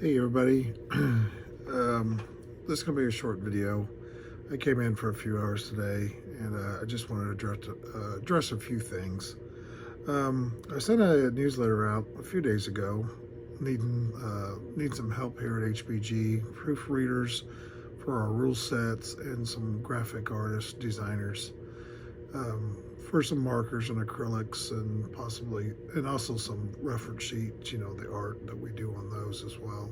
Hey everybody, this is going to be a short video. I came in for a few hours today and I just wanted to address a few things. I sent a newsletter out a few days ago need some help here at HBG, proofreaders for our rule sets and some graphic artists, designers, for some markers and acrylics and also some reference sheets, the art that we do on those as well.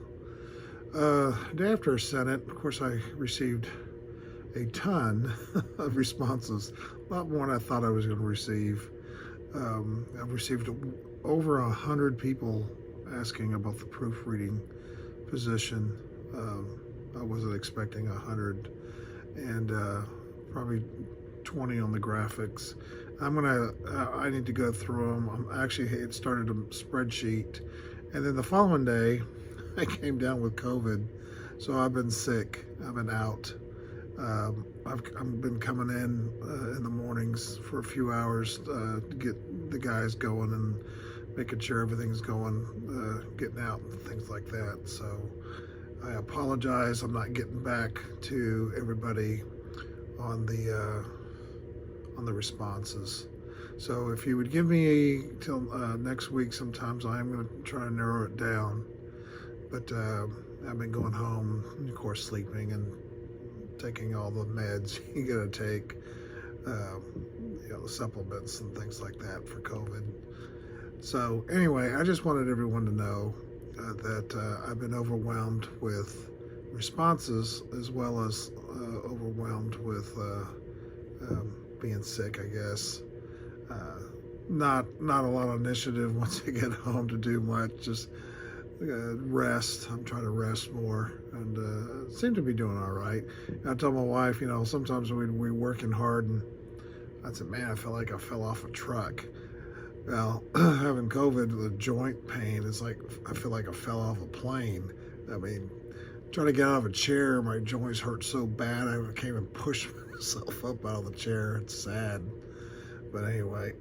Day after I sent it, of course, I received a ton of responses, a lot more than I thought I was going to receive. I've received over 100 people asking about the proofreading position. I wasn't expecting 100, and probably 20 on the graphics. I need to go through them. It started a spreadsheet, and then the following day, I came down with COVID, so I've been sick. I've been out. I've been coming in the mornings for a few hours to get the guys going and making sure everything's going, getting out and things like that. So I apologize. I'm not getting back to everybody on the responses. So if you would give me till next week, sometimes I'm going to try to narrow it down. But I've been going home, and of course, sleeping and taking all the meds you gotta take, the supplements and things like that for COVID. So anyway, I just wanted everyone to know that I've been overwhelmed with responses as well as overwhelmed with being sick, I guess. Not a lot of initiative once I get home to do much, just rest. I'm trying to rest more and seem to be doing all right. I told my wife, sometimes we're working hard and I said, man, I feel like I fell off a truck. Well, having COVID, the joint pain is like, I feel like I fell off a plane. I mean, trying to get out of a chair, my joints hurt so bad I can't even push myself up out of the chair. It's sad. But anyway,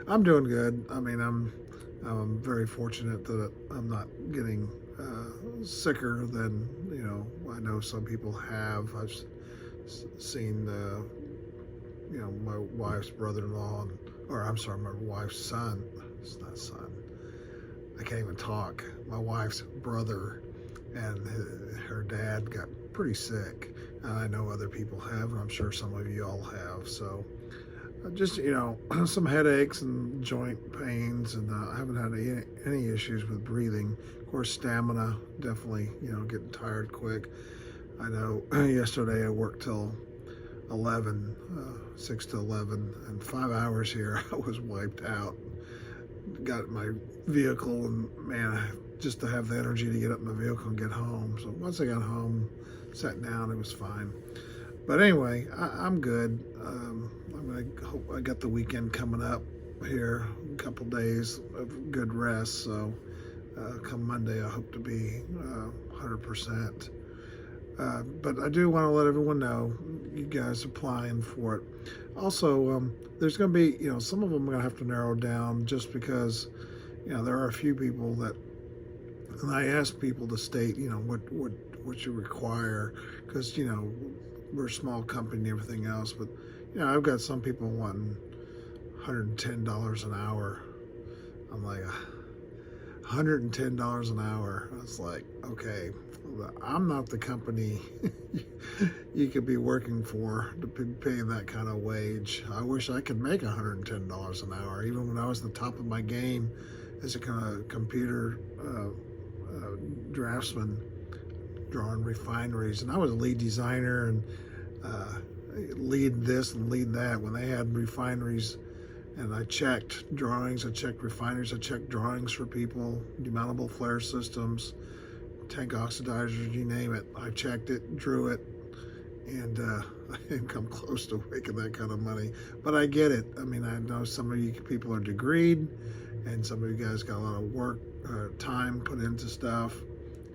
I'm doing good. I mean, I'm very fortunate that I'm not getting sicker than I know some people have. I've seen my wife's brother-in-law, my wife's son. It's not son. I can't even talk. My wife's brother and her dad got pretty sick. And I know other people have, and I'm sure some of you all have. So just some headaches and joint pains, and I haven't had any issues with breathing. Of course, stamina, definitely getting tired quick. I know yesterday I worked till 11, 6 to 11, and 5 hours here I was wiped out. Got my vehicle, and man, just to have the energy to get up in my vehicle and get home. So once I got home, sat down, it was fine. But anyway, I'm good. I got the weekend coming up here, a couple days of good rest. So come Monday, I hope to be 100%. But I do want to let everyone know, you guys applying for it. Also, there's going to be, some of them I'm going to have to narrow down just because, there are a few people that, and I ask people to state, what you require, because, we're a small company and everything else, but I've got some people wanting $110 an hour. I'm like, $110 an hour. It's like, okay, I'm not the company you could be working for to be paying that kind of wage. I wish I could make $110 an hour, even when I was at the top of my game as a kind of computer draftsman, drawing refineries, and I was a lead designer and lead this and lead that when they had refineries, and I checked drawings, I checked refineries, I checked drawings for people, demountable flare systems, tank oxidizers, you name it. I checked it, drew it, and I didn't come close to making that kind of money, but I get it. I mean, I know some of you people are degreed, and some of you guys got a lot of work, time put into stuff,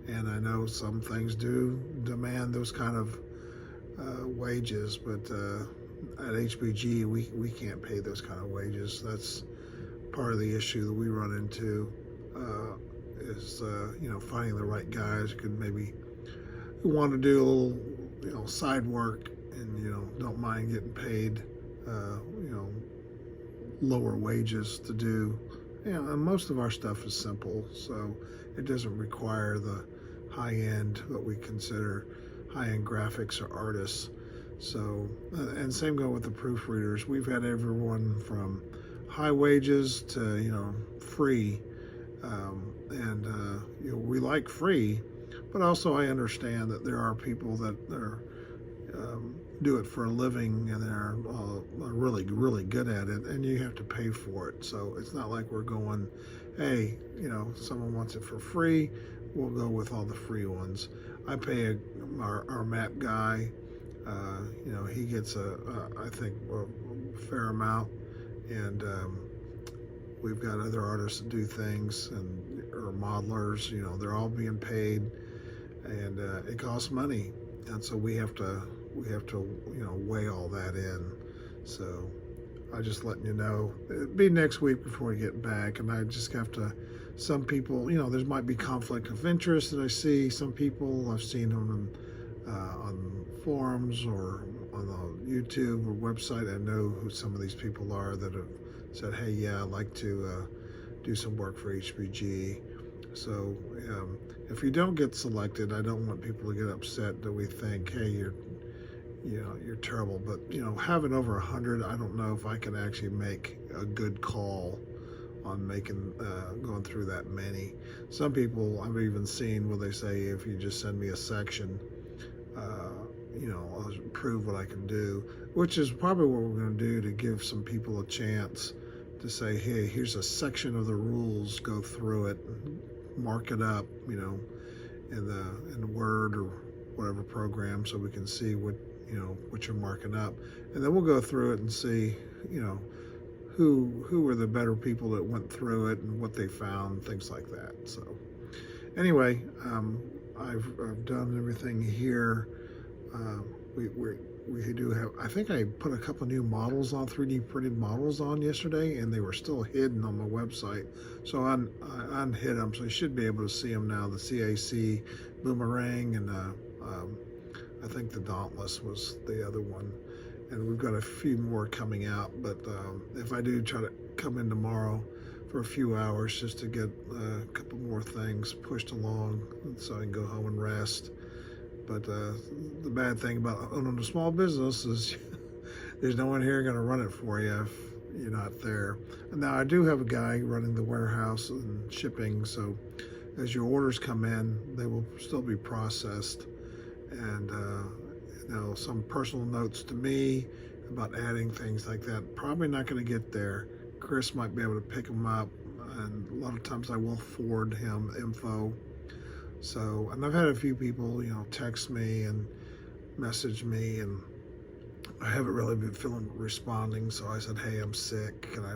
and I know some things do demand those kind of wages, but at HBG we can't pay those kind of wages. That's part of the issue that we run into. is finding the right guys who want to do a little side work and don't mind getting paid lower wages to do. And most of our stuff is simple, so it doesn't require the high end, what we consider high end graphics or artists. So, and same go with the proofreaders. We've had everyone from high wages to free, we like free, but also I understand that there are people that are do it for a living and they're really, really good at it, and you have to pay for it. So it's not like we're going, hey, someone wants it for free, we'll go with all the free ones. I pay our map guy, he gets I think a fair amount, and we've got other artists that do things or modelers, they're all being paid, and it costs money, and so we have to weigh all that in. So I just letting you know, it'll be next week before we get back, and I just have to. Some people, there might be conflict of interest that I see. Some people I've seen them on forums or on the YouTube or website. I know who some of these people are that have said, "Hey, yeah, I'd like to do some work for HBG." So if you don't get selected, I don't want people to get upset that we think, "Hey, you're terrible." But having over 100, I don't know if I can actually make a good call on going through that many. Some people I've even seen where they say, if you just send me a section, I'll prove what I can do, which is probably what we're going to do to give some people a chance to say, hey, here's a section of the rules, go through it, mark it up, in the Word or whatever program, so we can see what you're marking up, and then we'll go through it and see, who were the better people that went through it and what they found, things like that. So anyway, I've done everything here. We do have, I think I put a couple new models on, 3D printed models on yesterday, and they were still hidden on my website. So I unhid them, so you should be able to see them now. The CAC Boomerang and I think the Dauntless was the other one. And we've got a few more coming out, but if I do try to come in tomorrow for a few hours just to get a couple more things pushed along so I can go home and rest. But the bad thing about owning a small business is there's no one here going to run it for you if you're not there. And now I do have a guy running the warehouse and shipping, so as your orders come in, they will still be processed. And some personal notes to me about adding things like that. Probably not going to get there. Chris might be able to pick them up, and a lot of times I will forward him info. So, and I've had a few people, text me and message me, and I haven't really been responding. So I said, hey, I'm sick. Can I,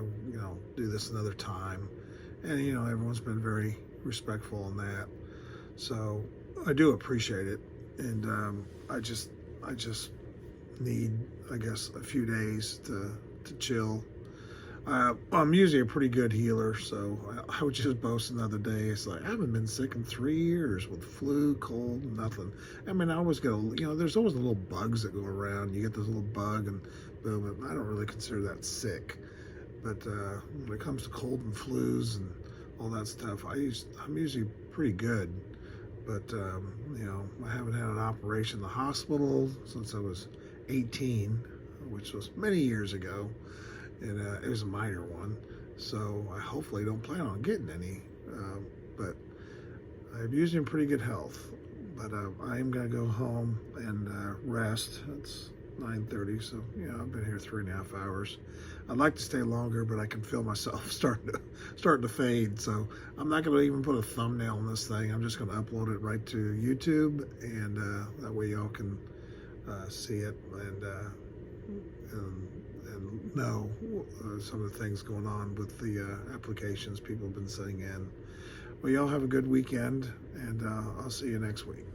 do this another time? And, everyone's been very respectful on that. So I do appreciate it. And I just need, I guess, a few days to chill. I'm usually a pretty good healer, so I would just boast another day. It's like, I haven't been sick in 3 years with flu, cold, nothing. I mean, I always get there's always little bugs that go around. You get this little bug and boom, I don't really consider that sick. But when it comes to cold and flus and all that stuff, I'm usually pretty good. But, I haven't had an operation in the hospital since I was 18, which was many years ago. And it was a minor one, so I hopefully don't plan on getting any. But I'm usually in pretty good health. But I am going to go home and rest. It's 9:30, so I've been here 3.5 hours. I'd like to stay longer, but I can feel myself starting to fade. So I'm not going to even put a thumbnail on this thing. I'm just going to upload it right to YouTube, and that way y'all can see it and know some of the things going on with the applications people have been sending in. Well, y'all have a good weekend, and I'll see you next week.